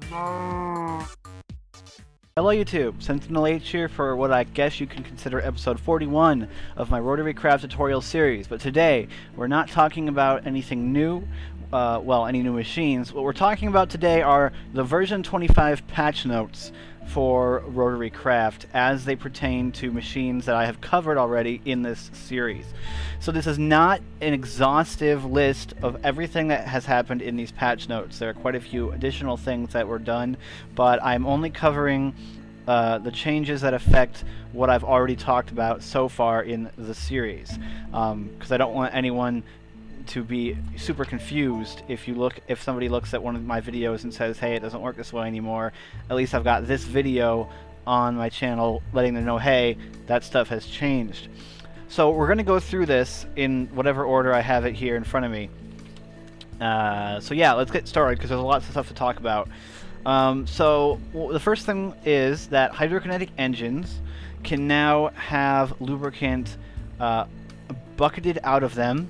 Hello YouTube, SentinalhMC here for what I guess you can consider episode 41 of my RotaryCraft tutorial series. But today, we're not talking about anything new, any new machines. What we're talking about today are the version 25 patch notes for RotaryCraft as they pertain to machines that I have covered already in this series. So this is not an exhaustive list of everything that has happened in these patch notes. There are quite a few additional things that were done, but I'm only covering the changes that affect what I've already talked about so far in the series, because I don't want anyone to be super confused if somebody looks at one of my videos and says, hey, it doesn't work this way anymore. At least I've got this video on my channel letting them know, hey, that stuff has changed. So we're going to go through this in whatever order I have it here in front of me. So yeah, let's get started because there's lots of stuff to talk about. The first thing is that Hydrokinetic Engines can now have lubricant bucketed out of them.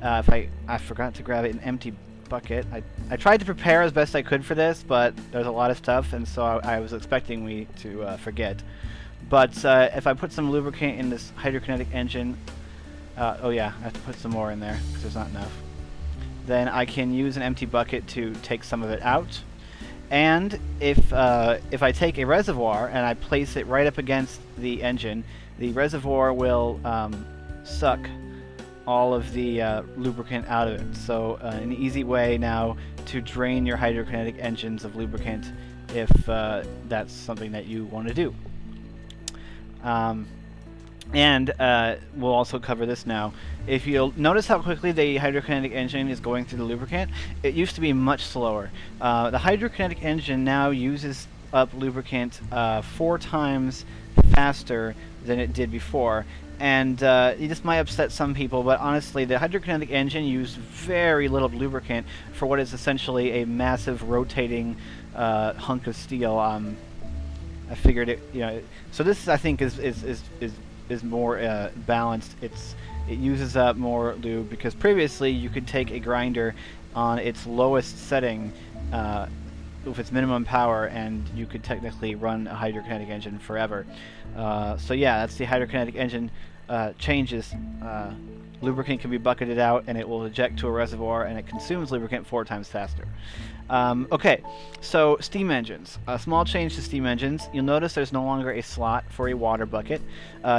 I forgot to grab an empty bucket. I tried to prepare as best I could for this, but there's a lot of stuff, and so I was expecting me to forget. But if I put some lubricant in this Hydrokinetic Engine, oh yeah, I have to put some more in there because there's not enough. Then I can use an empty bucket to take some of it out. And if I take a reservoir and I place it right up against the engine, the reservoir will suck all of the lubricant out of it. So an easy way now to drain your hydrokinetic engines of lubricant if that's something that you want to do. We'll also cover this now. If you'll notice how quickly the hydrokinetic engine is going through the lubricant, it used to be much slower. The hydrokinetic engine now uses up lubricant 4 times faster than it did before. And this might upset some people, but honestly, the hydrokinetic engine used very little lubricant for what is essentially a massive rotating hunk of steel. I figured it, so this I think is more balanced. It uses up more lube because previously you could take a grinder on its lowest setting with its minimum power, and you could technically run a hydrokinetic engine forever. So yeah, that's the hydrokinetic engine changes. Lubricant can be bucketed out, and it will eject to a reservoir, and it consumes lubricant 4 times faster. Okay, so steam engines. A small change to steam engines. You'll notice there's no longer a slot for a water bucket.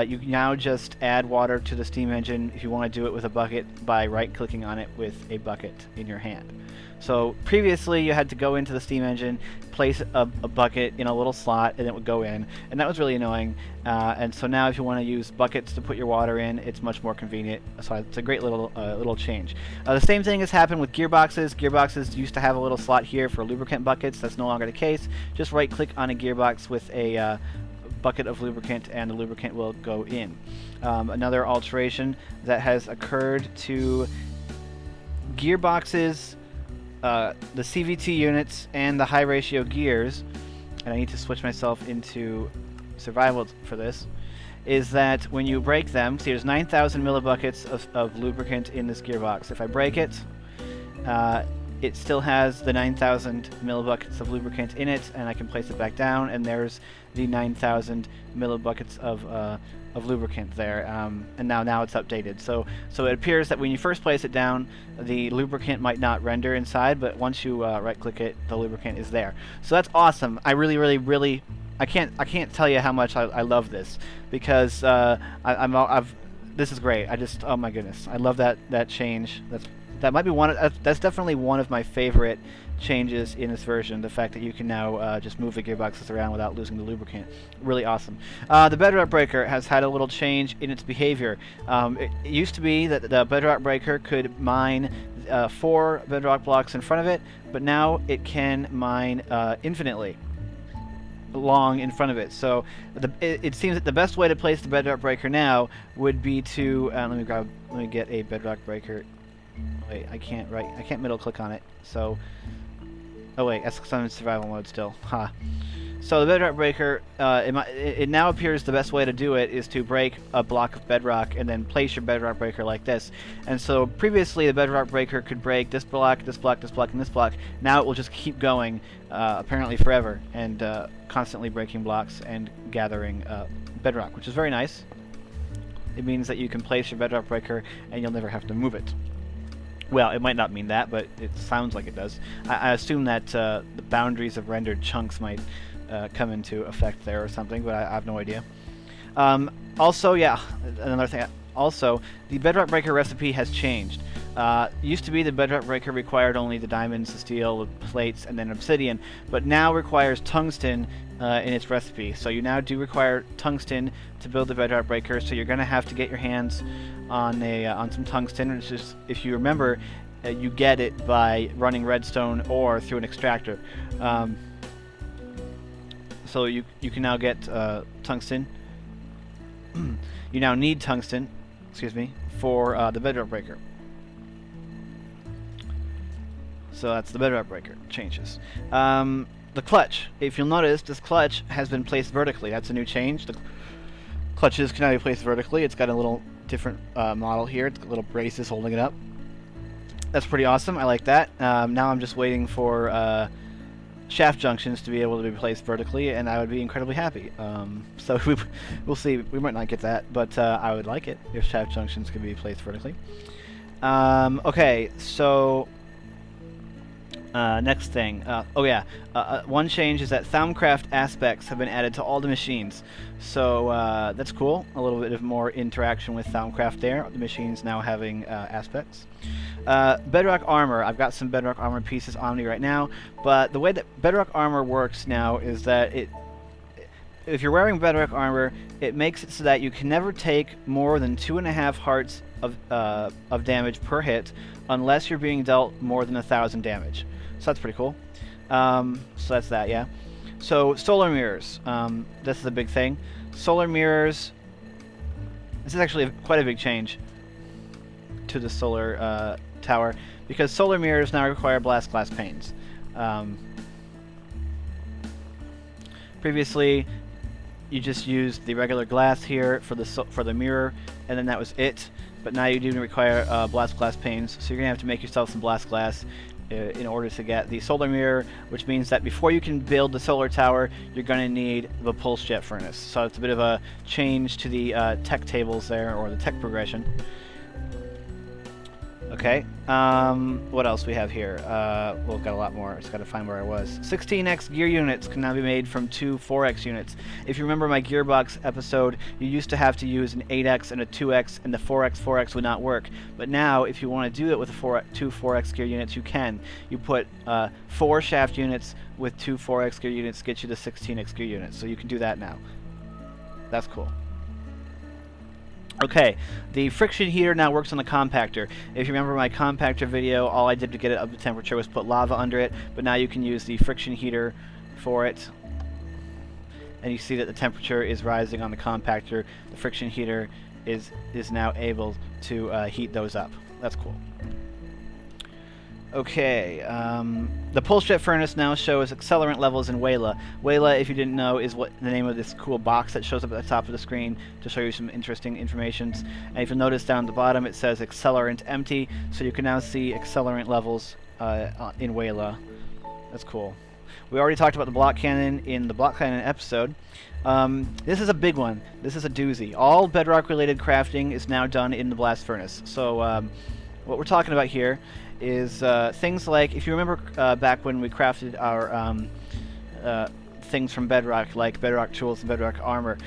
You can now just add water to the steam engine if you want to do it with a bucket by right-clicking on it with a bucket in your hand. So previously you had to go into the steam engine, place a bucket in a little slot, and it would go in, and that was really annoying. And so now if you want to use buckets to put your water in, it's much more convenient. So it's a great little change. The same thing has happened with gearboxes. Gearboxes used to have a little slot here for lubricant buckets. That's no longer the case. Just right-click on a gearbox with a bucket of lubricant, and the lubricant will go in. Another alteration that has occurred to gearboxes, the CVT units, and the high ratio gears, and I need to switch myself into survival for this, is that when you break them, see there's 9,000 millibuckets of lubricant in this gearbox. If I break it, it still has the 9,000 millibuckets of lubricant in it, and I can place it back down, and there's the 9,000 millibuckets of lubricant there, and now it's updated. So it appears that when you first place it down, the lubricant might not render inside, but once you right-click it, the lubricant is there. So that's awesome. I really I can't tell you how much I love this, because this is great. Oh my goodness, I love that change. That's definitely one of my favorite changes in this version, the fact that you can now just move the gearboxes around without losing the lubricant. Really awesome. The Bedrock Breaker has had a little change in its behavior. It used to be that the Bedrock Breaker could mine 4 bedrock blocks in front of it, but now it can mine infinitely long in front of it. So it seems that the best way to place the Bedrock Breaker now would be to let me get a Bedrock Breaker. Wait, I can't middle click on it. So, oh wait, that's because I'm in survival mode still. Ha. So the Bedrock Breaker, it now appears the best way to do it is to break a block of bedrock and then place your Bedrock Breaker like this. And so previously the Bedrock Breaker could break this block, this block, this block, and this block. Now it will just keep going, apparently forever, and constantly breaking blocks and gathering bedrock, which is very nice. It means that you can place your Bedrock Breaker and you'll never have to move it. Well, it might not mean that, but it sounds like it does. I assume that the boundaries of rendered chunks might come into effect there or something, but I have no idea. Also, yeah, another thing. Also, the Bedrock Breaker recipe has changed. Used to be the Bedrock Breaker required only the diamonds, the steel, the plates, and then obsidian, but now requires tungsten in its recipe. So you now do require tungsten to build the Bedrock Breaker, so you're going to have to get your hands on some tungsten, which is, if you remember, you get it by running redstone or through an extractor. So you can now get tungsten. You now need tungsten, excuse me, for the Bedrock Breaker. So that's the Bedrock Breaker changes. The clutch. If you'll notice, this clutch has been placed vertically. That's a new change. The clutches can now be placed vertically. It's got a little different model here. It's got little braces holding it up. That's pretty awesome. I like that. Now I'm just waiting for shaft junctions to be able to be placed vertically, and I would be incredibly happy. So we'll see. We might not get that, but I would like it if shaft junctions could be placed vertically. Okay, so next thing. One change is that Thaumcraft aspects have been added to all the machines. So that's cool. A little bit of more interaction with Thaumcraft there. The machines now having aspects. Bedrock armor. I've got some Bedrock armor pieces on me right now, but the way that Bedrock armor works now is that if you're wearing Bedrock armor, it makes it so that you can never take more than 2.5 hearts of damage per hit unless you're being dealt more than 1,000 damage. So that's pretty cool. So that's that, yeah. So solar mirrors. This is a big thing. Solar mirrors. This is actually quite a big change to the solar tower, because solar mirrors now require blast glass panes. Previously, you just used the regular glass here for the mirror, and then that was it. But now you do require blast glass panes, so you're gonna have to make yourself some blast glass in order to get the solar mirror, which means that before you can build the solar tower, you're going to need the pulse jet furnace. So it's a bit of a change to the tech tables there, or the tech progression. Okay, what else we have here? Well, got a lot more. Just got to find where I was. 16x gear units can now be made from 2 4x units. If you remember my gearbox episode, you used to have to use an 8x and a 2x, and the 4x would not work. But now, if you want to do it with two 4x gear units, you can. You put 4 shaft units with 2 4x gear units, get you the 16x gear units. So you can do that now. That's cool. Okay, the friction heater now works on the compactor. If you remember my compactor video, all I did to get it up to temperature was put lava under it, but now you can use the friction heater for it. And you see that the temperature is rising on the compactor. The friction heater is now able to heat those up. That's cool. Okay, the pulse jet furnace now shows accelerant levels in Wayla. Wayla, if you didn't know, is what the name of this cool box that shows up at the top of the screen to show you some interesting information. And if you'll notice down at the bottom, it says accelerant empty, so you can now see accelerant levels in Wayla. That's cool. We already talked about the block cannon in the block cannon episode. This is a big one. This is a doozy. All bedrock-related crafting is now done in the blast furnace. So what we're talking about here is things like, if you remember back when we crafted our things from bedrock, like bedrock tools and bedrock armor,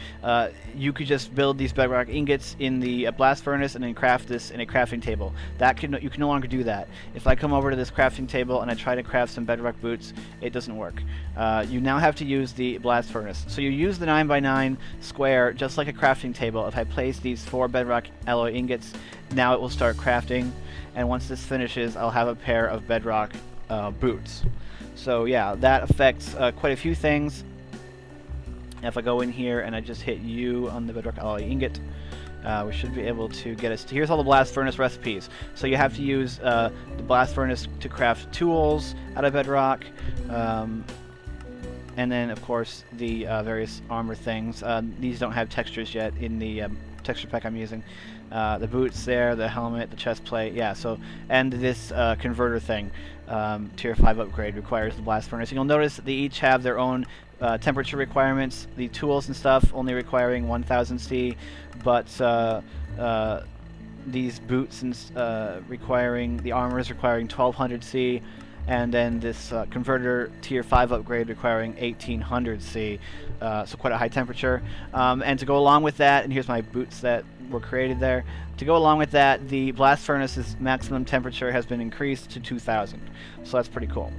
you could just build these bedrock ingots in the blast furnace and then craft this in a crafting table. You can no longer do that. If I come over to this crafting table and I try to craft some bedrock boots, it doesn't work. You now have to use the blast furnace. So you use the 9x9 square just like a crafting table. If I place these 4 bedrock alloy ingots, now it will start crafting, and once this finishes, I'll have a pair of bedrock boots. So yeah, that affects quite a few things. If I go in here and I just hit U on the bedrock alloy ingot, we should be able to get us to, here's all the blast furnace recipes. So you have to use the blast furnace to craft tools out of bedrock. and then of course the various armor things. These don't have textures yet in the texture pack I'm using. The boots there, the helmet, the chest plate, yeah. So, and this converter thing, tier 5 upgrade, requires the blast furnace. And you'll notice that they each have their own temperature requirements. The tools and stuff only requiring 1000 C, but these boots and requiring, the armor is requiring 1200 C, and then this converter tier 5 upgrade requiring 1800 C, so quite a high temperature. And to go along with that, and here's my boots that were created there, to go along with that, the blast furnace's maximum temperature has been increased to 2000, so that's pretty cool.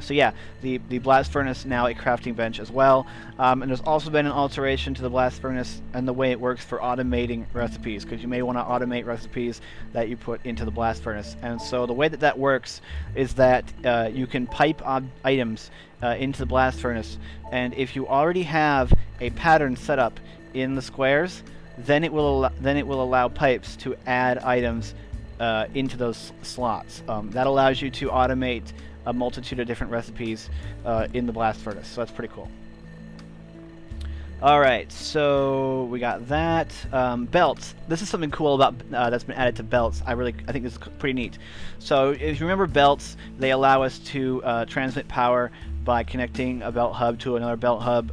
So yeah, the blast furnace now a crafting bench as well, and there's also been an alteration to the blast furnace and the way it works for automating recipes, because you may want to automate recipes that you put into the blast furnace. And so the way that that works is that you can pipe items into the blast furnace, and if you already have a pattern set up in the squares, then it will allow pipes to add items into those slots. That allows you to automate a multitude of different recipes in the blast furnace, so that's pretty cool. Alright, so we got that. Belts. This is something cool about that's been added to belts. I think this is pretty neat. So if you remember belts, they allow us to transmit power by connecting a belt hub to another belt hub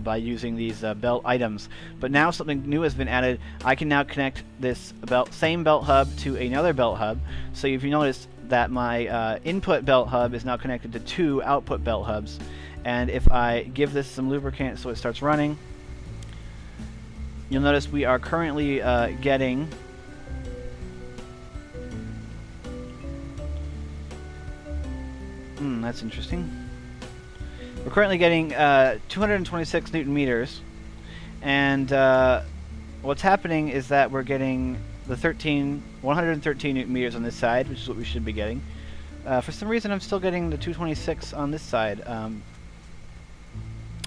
by using these belt items. But now something new has been added. I can now connect this same belt hub to another belt hub. So if you notice that my input belt hub is now connected to 2 output belt hubs, and if I give this some lubricant so it starts running, you'll notice we are currently getting that's interesting. We're currently getting 226 Newton meters, and what's happening is that we're getting the 113 Newton meters on this side, which is what we should be getting. For some reason, I'm still getting the 226 on this side.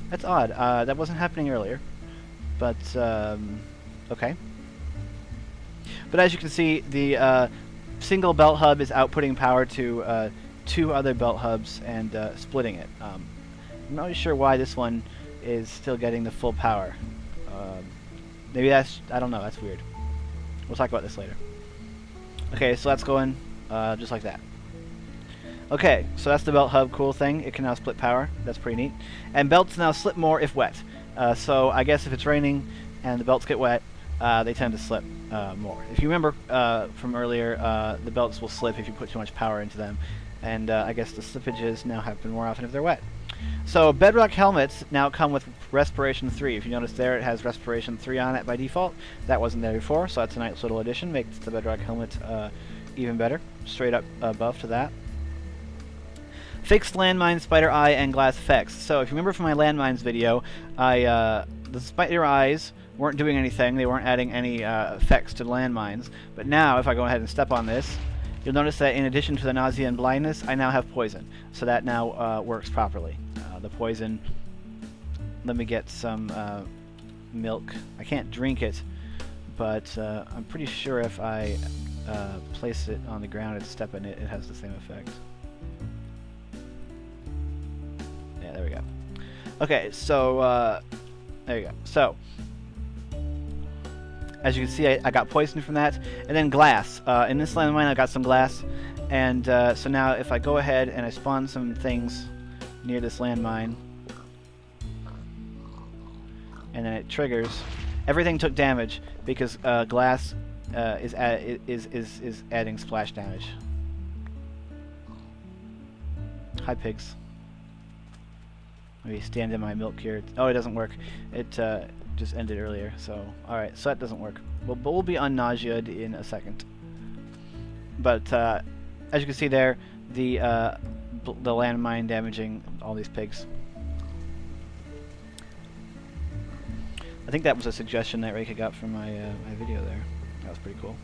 That's odd. That wasn't happening earlier, but okay. But as you can see, the single belt hub is outputting power to 2 other belt hubs and splitting it. I'm not really sure why this one is still getting the full power. Maybe that's, I don't know, that's weird. We'll talk about this later. Okay, so that's going just like that. Okay, so that's the belt hub cool thing. It can now split power. That's pretty neat. And belts now slip more if wet. So I guess if it's raining and the belts get wet, they tend to slip more. If you remember from earlier, the belts will slip if you put too much power into them. And I guess the slippages now happen more often if they're wet. So Bedrock helmets now come with Respiration 3. If you notice there, it has Respiration 3 on it by default. That wasn't there before, so that's a nice little addition. Makes the Bedrock helmet even better. Straight up buff to that. Fixed landmine, spider eye, and glass effects. So if you remember from my landmines video, the spider eyes weren't doing anything. They weren't adding any effects to landmines. But now, if I go ahead and step on this, you'll notice that in addition to the nausea and blindness, I now have poison. So that now works properly. The poison, let me get some milk. I can't drink it, but I'm pretty sure if I place it on the ground and step in it, it has the same effect. Yeah, there we go. Okay, so there you go. So as you can see, I got poison from that, and then glass. In this landmine, I got some glass, and so now if I go ahead and I spawn some things near this landmine, and then it triggers, everything took damage because glass is adding splash damage. Hi, pigs. Maybe stand in my milk here. Oh, it doesn't work. It just ended earlier. So, all right. So that doesn't work. But we'll be unnauseated in a second. But as you can see there, the landmine damaging all these pigs. I think that was a suggestion that Reika got from my my video there. That was pretty cool.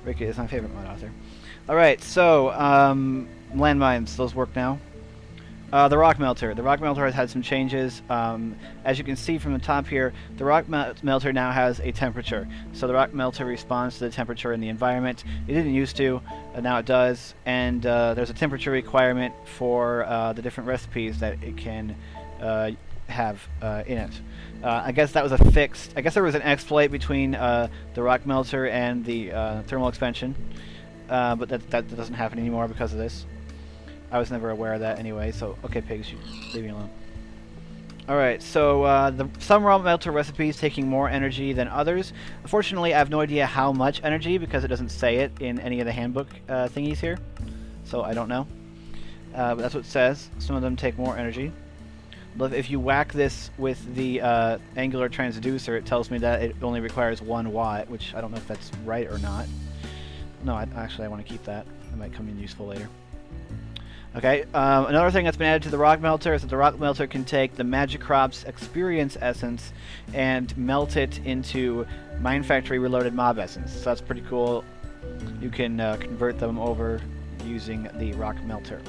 Reika is my favorite mod author. Alright, so landmines, those work now. The rock melter. The rock melter has had some changes. As you can see from the top here, the rock melter now has a temperature. So the rock melter responds to the temperature in the environment. It didn't used to, now it does. And there's a temperature requirement for the different recipes that it can have in it. I guess that was a fixed. I guess there was an exploit between the rock melter and the thermal expansion, but that doesn't happen anymore because of this. I was never aware of that anyway. So okay, pigs, you leave me alone. All right, so some raw melter recipes taking more energy than others. Unfortunately, I have no idea how much energy because it doesn't say it in any of the handbook thingies here, so I don't know. But that's what it says. Some of them take more energy. But if you whack this with the angular transducer, it tells me that it only requires 1 watt, which I don't know if that's right or not. No, actually I want to keep that. It might come in useful later. Okay, another thing that's been added to the rock melter is that the rock melter can take the Magic Crop's experience essence and melt it into Mine Factory Reloaded mob essence. So that's pretty cool. You can convert them over using the rock melter.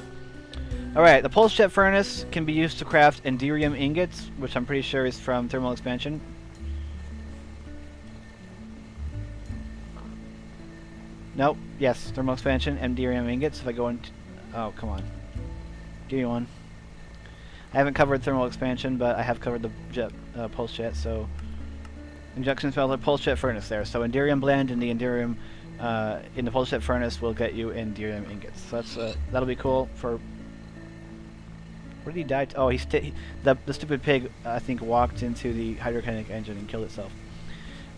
Alright, the pulse jet furnace can be used to craft Enderium ingots, which I'm pretty sure is from thermal expansion. Nope, yes, thermal expansion, Enderium ingots. If I go into... Oh, come on. Give me one. I haven't covered thermal expansion, but I have covered the jet, pulse jet, so... Injection smelter, pulse jet furnace there. So Enderium blend and the Enderium in the pulse jet furnace will get you Enderium ingots. So that's that'll be cool for... Where did he die? Oh, the stupid pig, I think, walked into the Hydrokinetic Engine and killed itself.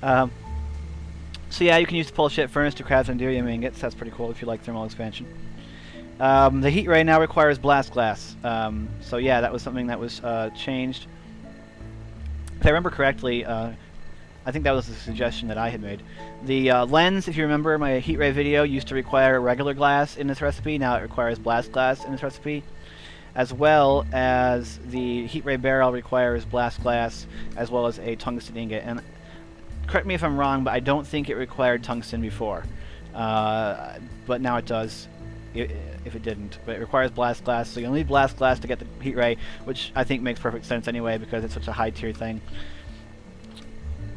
So yeah, you can use the pulse jet furnace to craft Enderium ingots. That's pretty cool if you like thermal expansion. The heat ray now requires blast glass. So yeah, that was something that was changed. If I remember correctly, I think that was a suggestion that I had made. The lens, if you remember my heat ray video, used to require regular glass in this recipe. Now it requires blast glass in this recipe. As well as the heat ray barrel requires blast glass as well as a tungsten ingot. And correct me if I'm wrong, but I don't think it required tungsten before. But now it does, if it didn't. But it requires blast glass, so you'll need blast glass to get the heat ray, which I think makes perfect sense anyway because it's such a high tier thing.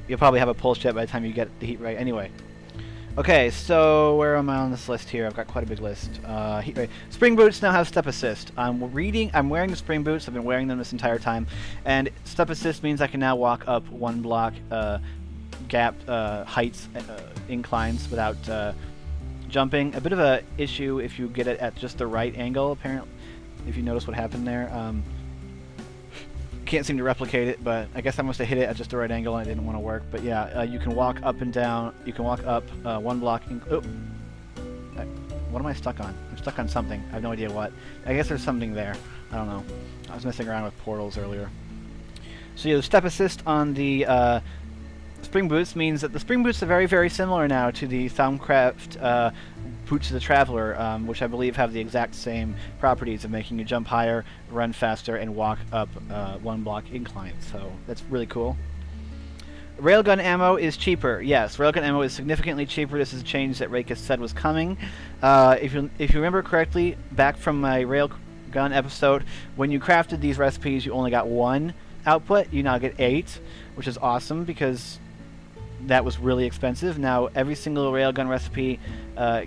You'll probably have a pulse jet by the time you get the heat ray anyway. Okay, so where am I on this list here? I've got quite a big list. Heat ray. Spring boots now have step assist. I'm wearing the spring boots. I've been wearing them this entire time, and step assist means I can now walk up 1 block gap heights inclines without jumping. A bit of a issue if you get it at just the right angle. Apparently, if you notice what happened there. Can't seem to replicate it, but I guess I must have hit it at just the right angle and it didn't want to work. But yeah, you can walk up and down. You can walk up 1 block. Oh, what am I stuck on? I'm stuck on something. I have no idea what. I guess there's something there. I don't know. I was messing around with portals earlier. So yeah, the step assist on the spring boots means that the spring boots are very, very similar now to the Thaumcraft Boots of the Traveler, which I believe have the exact same properties of making you jump higher, run faster, and walk up 1 block incline. So that's really cool. Railgun ammo is cheaper. Yes, railgun ammo is significantly cheaper. This is a change that Rakus said was coming. If you remember correctly, back from my railgun episode, when you crafted these recipes, you only got 1 output. You now get 8, which is awesome because that was really expensive. Now every single railgun recipe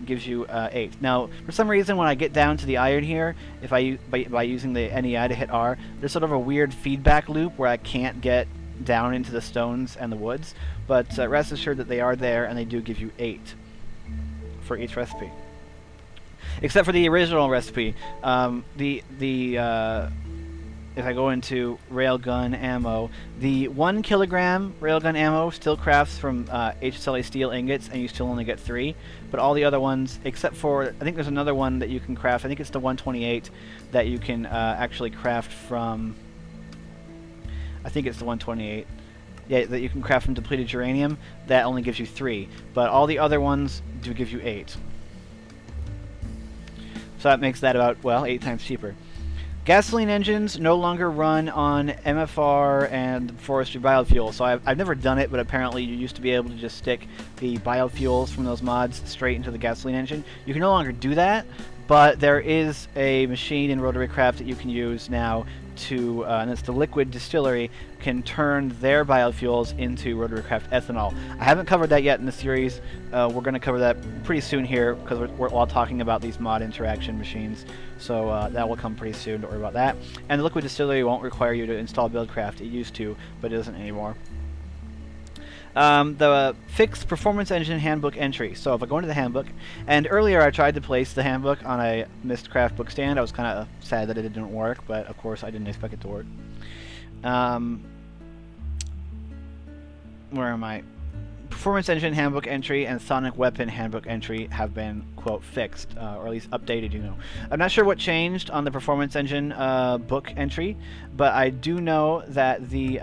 gives you 8. Now for some reason when I get down to the iron here, if I by using the NEI to hit R, there's sort of a weird feedback loop where I can't get down into the stones and the woods, but rest assured that they are there and they do give you 8 for each recipe. Except for the original recipe. If I go into railgun ammo, the 1 kilogram railgun ammo still crafts from HSLA steel ingots, and you still only get 3. But all the other ones, except for, I think there's another one that you can craft, I think it's the 128, that you can actually craft from, I think it's the 128, yeah, that you can craft from depleted uranium, that only gives you 3. But all the other ones do give you 8. So that makes that about, well, 8 times cheaper. Gasoline engines no longer run on MFR and forestry biofuel. So I've never done it, but apparently you used to be able to just stick the biofuels from those mods straight into the gasoline engine. You can no longer do that, but there is a machine in RotaryCraft that you can use now to, and it's the liquid distillery, can turn their biofuels into RotaryCraft ethanol. I haven't covered that yet in the series. We're going to cover that pretty soon here because we're all talking about these mod interaction machines. So that will come pretty soon. Don't worry about that. And the liquid distillery won't require you to install Buildcraft. It used to, but it doesn't anymore. The fixed performance engine handbook entry. So if I go into the handbook, and earlier I tried to place the handbook on a Mistcraft book stand. I was kind of sad that it didn't work, but of course I didn't expect it to work. Where am I? Performance engine handbook entry and sonic weapon handbook entry have been, quote, fixed, or at least updated, you know. I'm not sure what changed on the performance engine book entry, but I do know that the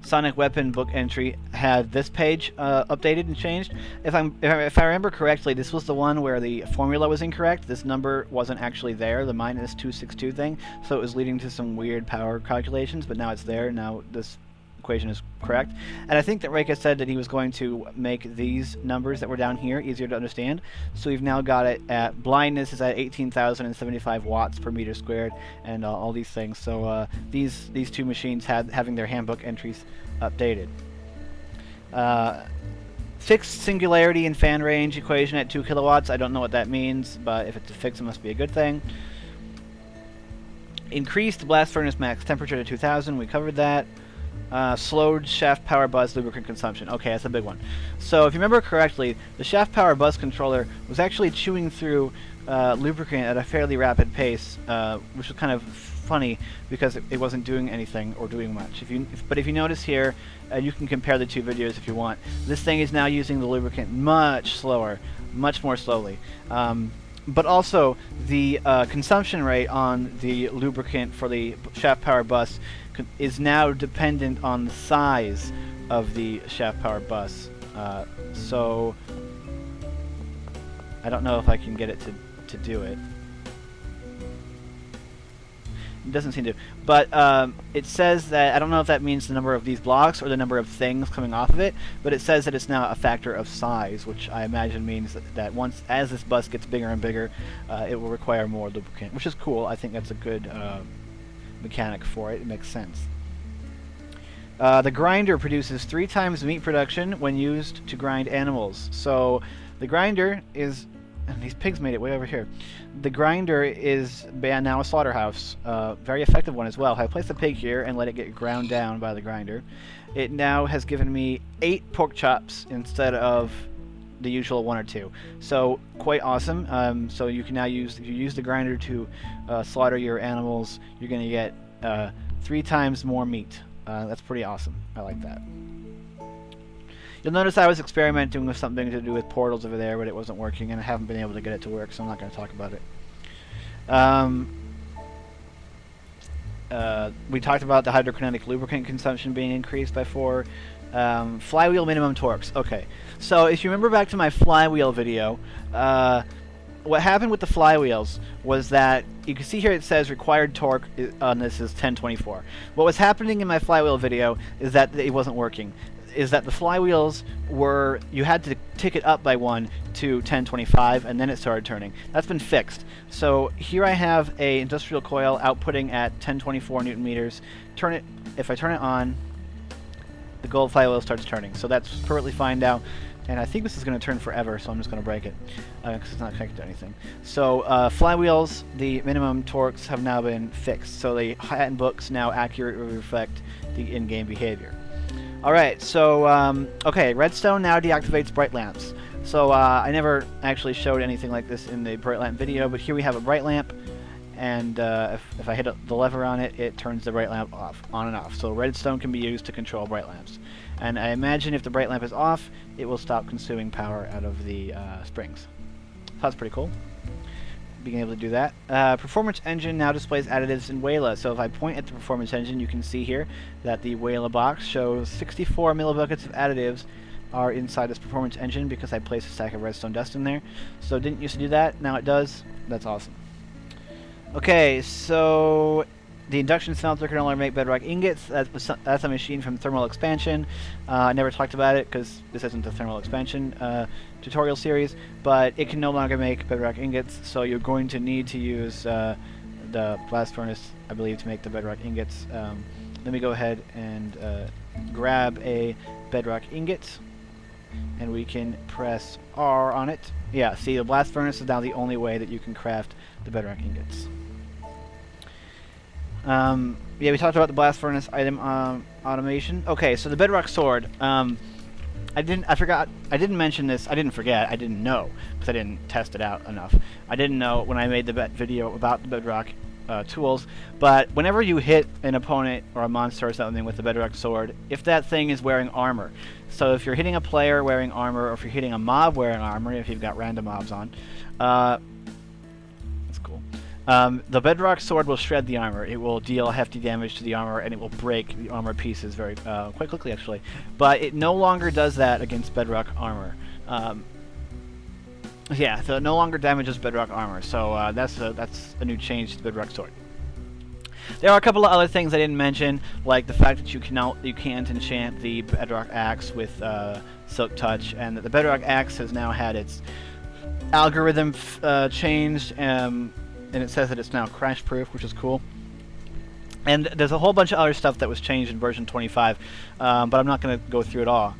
sonic weapon book entry had this page updated and changed. If I remember correctly, this was the one where the formula was incorrect. This number wasn't actually there, the -262 thing, so it was leading to some weird power calculations, but now it's there. Now this equation is correct. And I think that Reika said that he was going to make these numbers that were down here easier to understand. So we've now got it at blindness is at 18,075 watts per meter squared, and all these things. So these two machines having their handbook entries updated. Fixed singularity and fan range equation at 2 kilowatts. I don't know what that means, but if it's a fix, it must be a good thing. Increased blast furnace max temperature to 2,000. We covered that. Slowed shaft power bus lubricant consumption. Okay, that's a big one. So if you remember correctly, the shaft power bus controller was actually chewing through lubricant at a fairly rapid pace, which was kind of funny because it wasn't doing anything or doing much. But if you notice here, you can compare the two videos if you want. This thing is now using the lubricant much slower, much more slowly. But also, the consumption rate on the lubricant for the shaft power bus is now dependent on the size of the shaft power bus. So I don't know if I can get it to do it. It doesn't seem to. But it says that, I don't know if that means the number of these blocks or the number of things coming off of it, but it says that it's now a factor of size, which I imagine means that as this bus gets bigger and bigger, it will require more lubricant, which is cool. I think that's a good mechanic for it. It makes sense. The grinder produces 3 times meat production when used to grind animals. So the grinder is, and these pigs made it way over here. The grinder is now a slaughterhouse. Very effective one as well. I placed the pig here and let it get ground down by the grinder. It now has given me 8 pork chops instead of the usual 1 or 2. So quite awesome. So you can now if you use the grinder to slaughter your animals, you're going to get 3 times more meat. That's pretty awesome. I like that. You'll notice I was experimenting with something to do with portals over there, but it wasn't working, and I haven't been able to get it to work, so I'm not going to talk about it. We talked about the hydrokinetic lubricant consumption being increased by 4. Flywheel minimum torques. Okay, so if you remember back to my flywheel video, what happened with the flywheels was that you can see here it says required torque on this is 1024. What was happening in my flywheel video is that it wasn't working. Is that the flywheels were, you had to tick it up by 1 to 1025 and then it started turning. That's been fixed. So here I have a industrial coil outputting at 1024 Newton meters. If I turn it on, the gold flywheel starts turning. So that's perfectly fine now. And I think this is going to turn forever, so I'm just going to break it because it's not connected to anything. So flywheels, the minimum torques have now been fixed. So the handbooks now accurately reflect the in-game behavior. Alright, so, okay, Redstone now deactivates bright lamps. So, I never actually showed anything like this in the bright lamp video, but here we have a bright lamp, and if I hit the lever on it, it turns the bright lamp on and off. So redstone can be used to control bright lamps. And I imagine if the bright lamp is off, it will stop consuming power out of the springs. So that's pretty cool, being able to do that. Performance Engine now displays additives in Wayla. So if I point at the Performance Engine, you can see here that the Wayla box shows 64 millibuckets of additives are inside this Performance Engine because I placed a stack of redstone dust in there. So it didn't used to do that, now it does. That's awesome. Okay, so the induction smelter can only make bedrock ingots. That's a machine from Thermal Expansion. I never talked about it because this isn't the Thermal Expansion tutorial series, but it can no longer make bedrock ingots, so you're going to need to use the the blast furnace, I believe, to make the bedrock ingots. Let me go ahead and grab a bedrock ingot, and we can press R on it. Yeah, see, the blast furnace is now the only way that you can craft the bedrock ingots. Yeah, we talked about the blast furnace item automation. Okay, so the bedrock sword. I didn't mention this. I didn't forget. I didn't know because I didn't test it out enough. I didn't know when I made the video about the bedrock tools. But whenever you hit an opponent or a monster or something with the bedrock sword, if that thing is wearing armor, so if you're hitting a player wearing armor, or if you're hitting a mob wearing armor, if you've got random mobs on, that's cool. The bedrock sword will shred the armor. It will deal hefty damage to the armor, and it will break the armor pieces very quite quickly, actually. But it no longer does that against bedrock armor. Yeah, so it no longer damages bedrock armor. So that's a new change to the bedrock sword. There are a couple of other things I didn't mention, like the fact that you can't enchant the bedrock axe with Silk Touch, and that the bedrock axe has now had its algorithm changed. And it says that it's now crash-proof, which is cool. And there's a whole bunch of other stuff that was changed in version 25, but I'm not going to go through it all.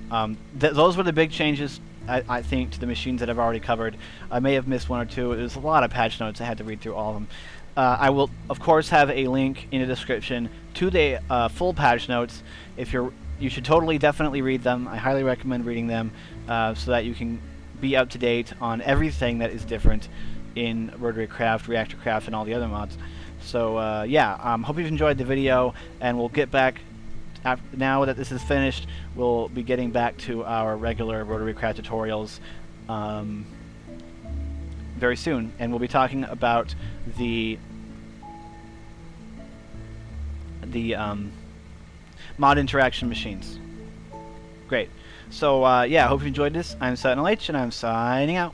Those were the big changes, I think, to the machines that I've already covered. I may have missed one or two. There's a lot of patch notes. I had to read through all of them. I will, of course, have a link in the description to the full patch notes. You should definitely read them. I highly recommend reading them so that you can be up to date on everything that is different in RotaryCraft, ReactorCraft, and all the other mods. So yeah, hope you've enjoyed the video, and we'll get back, now that this is finished, we'll be getting back to our regular RotaryCraft tutorials very soon, and we'll be talking about the mod interaction machines. Great. So yeah, hope you enjoyed this. I'm SentinalH, and I'm signing out.